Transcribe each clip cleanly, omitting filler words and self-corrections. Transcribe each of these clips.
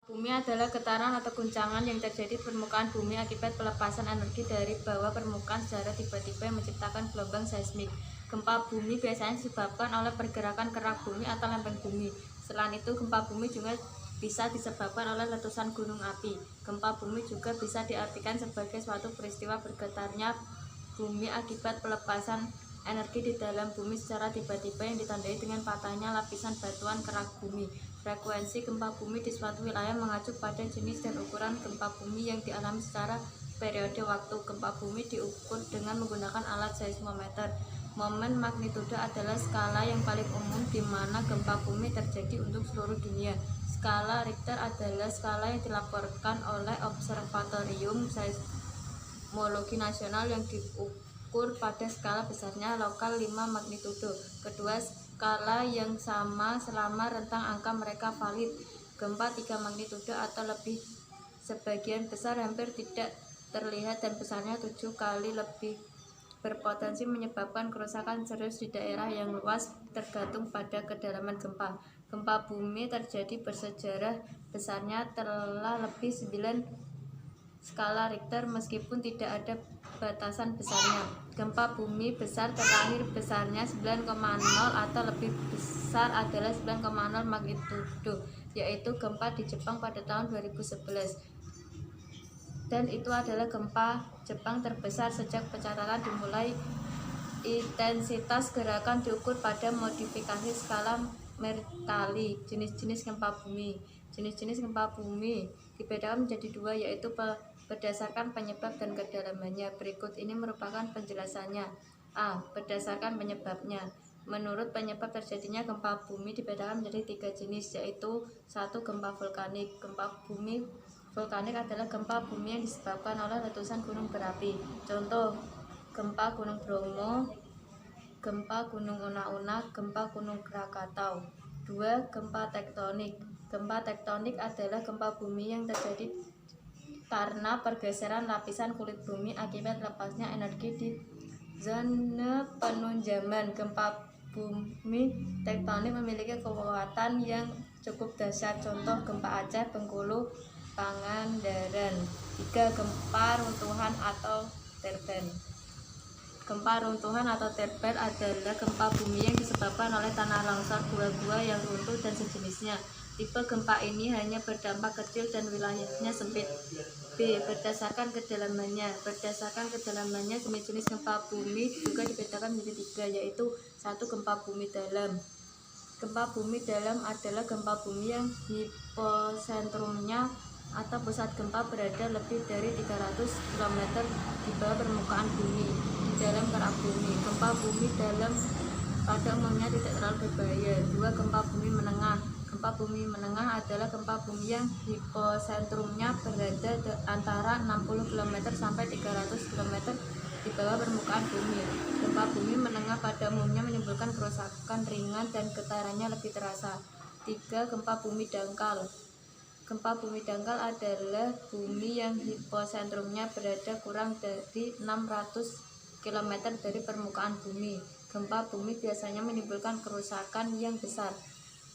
Bumi adalah getaran atau guncangan yang terjadi di permukaan bumi akibat pelepasan energi dari bawah permukaan secara tiba-tiba yang menciptakan gelombang seismik. Gempa bumi biasanya disebabkan oleh pergerakan kerak bumi atau lempeng bumi. Selain itu, gempa bumi juga bisa disebabkan oleh letusan gunung api. Gempa bumi juga bisa diartikan sebagai suatu peristiwa bergetarnya bumi akibat pelepasan energi di dalam bumi secara tiba-tiba yang ditandai dengan patahnya lapisan batuan kerak bumi. Frekuensi gempa bumi di suatu wilayah mengacu pada jenis dan ukuran gempa bumi yang dialami secara periode waktu. Gempa bumi diukur dengan menggunakan alat seismometer. Momen magnitudo adalah skala yang paling umum di mana gempa bumi terjadi untuk seluruh dunia. Skala Richter adalah skala yang dilaporkan oleh Observatorium Seismologi Nasional yang diukur pada skala besarnya lokal 5 magnitudo. Kedua skala yang sama selama rentang angka mereka valid. Gempa 3 magnitudo atau lebih sebagian besar hampir tidak terlihat dan besarnya 7 kali lebih berpotensi menyebabkan kerusakan serius di daerah yang luas tergantung pada kedalaman gempa. Gempa bumi terjadi bersejarah besarnya telah lebih 9 skala Richter meskipun tidak ada batasan besarnya. Gempa bumi besar terakhir besarnya 9,0 atau lebih besar adalah 9,0 magnitudo, yaitu gempa di Jepang pada tahun 2011. Dan itu adalah gempa Jepang terbesar sejak pencatatan dimulai. Intensitas gerakan diukur pada modifikasi skala Mercalli. Jenis-jenis gempa bumi. Jenis-jenis gempa bumi dibedakan menjadi dua, yaitu berdasarkan penyebab dan kedalamannya. Berikut ini merupakan penjelasannya. A. Berdasarkan penyebabnya. Menurut penyebab terjadinya gempa bumi dibedakan menjadi 3 jenis, yaitu 1. Gempa vulkanik. Gempa bumi vulkanik adalah gempa bumi yang disebabkan oleh letusan gunung berapi. Contoh: gempa Gunung Bromo, gempa Gunung Una-Una, gempa Gunung Krakatau. 2. Gempa tektonik. Gempa tektonik adalah gempa bumi yang terjadi karena pergeseran lapisan kulit bumi akibat lepasnya energi di zona penunjaman. Gempa bumi tektonik memiliki kekuatan yang cukup dahsyat. Contoh: gempa Aceh, Bengkulu, Pangandaran. 3. Gempa runtuhan atau terben. Gempa runtuhan atau terben adalah gempa bumi yang disebabkan oleh tanah longsor, gua-gua yang runtuh dan sejenisnya. Tipe gempa ini hanya berdampak kecil dan wilayahnya sempit. B. Berdasarkan kedalamannya. Berdasarkan kedalamannya, jenis-jenis gempa bumi juga dibedakan menjadi 3, yaitu 1. Gempa bumi dalam. Gempa bumi dalam adalah gempa bumi yang hiposentrumnya atau pusat gempa berada lebih dari 300 km di bawah permukaan bumi, di dalam kerak bumi. Gempa bumi dalam pada umumnya tidak terlalu berbahaya. 2. Gempa bumi menengah. Gempa bumi menengah adalah gempa bumi yang hiposentrumnya berada antara 60 km sampai 300 km di bawah permukaan bumi. Gempa bumi menengah pada umumnya menimbulkan kerusakan ringan dan getarannya lebih terasa. 3. Gempa bumi dangkal. Gempa bumi dangkal adalah bumi yang hiposentrumnya berada kurang dari 600 km dari permukaan bumi. Gempa bumi biasanya menimbulkan kerusakan yang besar.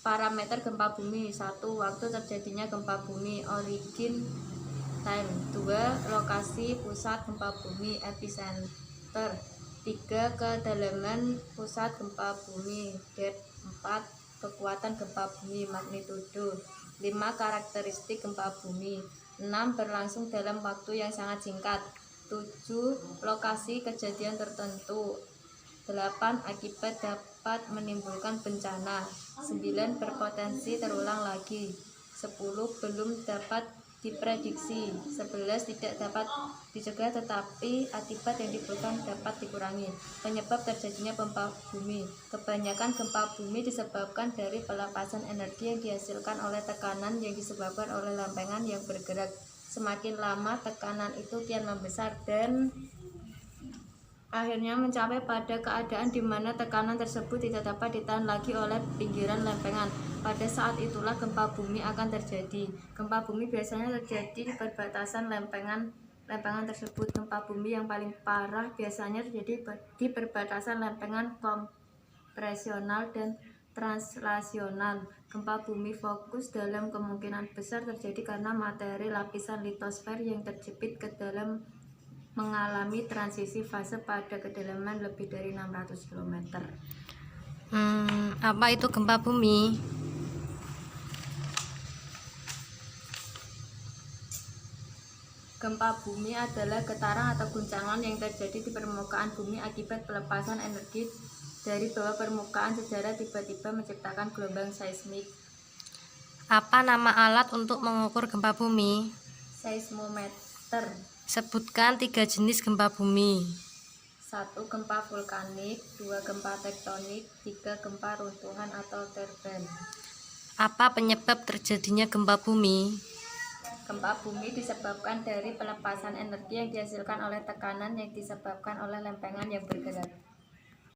Parameter gempa bumi. 1. Waktu terjadinya gempa bumi, origin time. 2. Lokasi pusat gempa bumi, epicenter. 3. Kedalaman pusat gempa bumi, depth. 4. Kekuatan gempa bumi, magnitudo. 5. Karakteristik gempa bumi. 6. Berlangsung dalam waktu yang sangat singkat. 7. Lokasi kejadian tertentu. 8. Akibat dapat menimbulkan bencana. 9. Berpotensi terulang lagi. 10. Belum dapat diprediksi. 11. Tidak dapat dicegah tetapi akibat yang ditimbulkan dapat dikurangi. Penyebab terjadinya gempa bumi. Kebanyakan gempa bumi disebabkan dari pelepasan energi yang dihasilkan oleh tekanan yang disebabkan oleh lempengan yang bergerak. Semakin lama tekanan itu kian membesar dan akhirnya mencapai pada keadaan di mana tekanan tersebut tidak dapat ditahan lagi oleh pinggiran lempengan. Pada saat itulah gempa bumi akan terjadi. Gempa bumi biasanya terjadi di perbatasan lempengan tersebut. Gempa bumi yang paling parah biasanya terjadi di perbatasan lempengan kompresional dan translasional. Gempa bumi fokus dalam kemungkinan besar terjadi karena materi lapisan litosfer yang terjepit ke dalam mengalami transisi fase pada kedalaman lebih dari 600 km. Apa itu gempa bumi? Gempa bumi adalah getaran atau guncangan yang terjadi di permukaan bumi akibat pelepasan energi dari bawah permukaan secara tiba-tiba menciptakan gelombang seismik. Apa nama alat untuk mengukur gempa bumi? Seismometer. Sebutkan 3 jenis gempa bumi. 1. Gempa vulkanik, 2. Gempa tektonik, 3. Gempa runtuhan atau terben. Apa penyebab terjadinya gempa bumi? Gempa bumi disebabkan dari pelepasan energi yang dihasilkan oleh tekanan yang disebabkan oleh lempengan yang bergerak.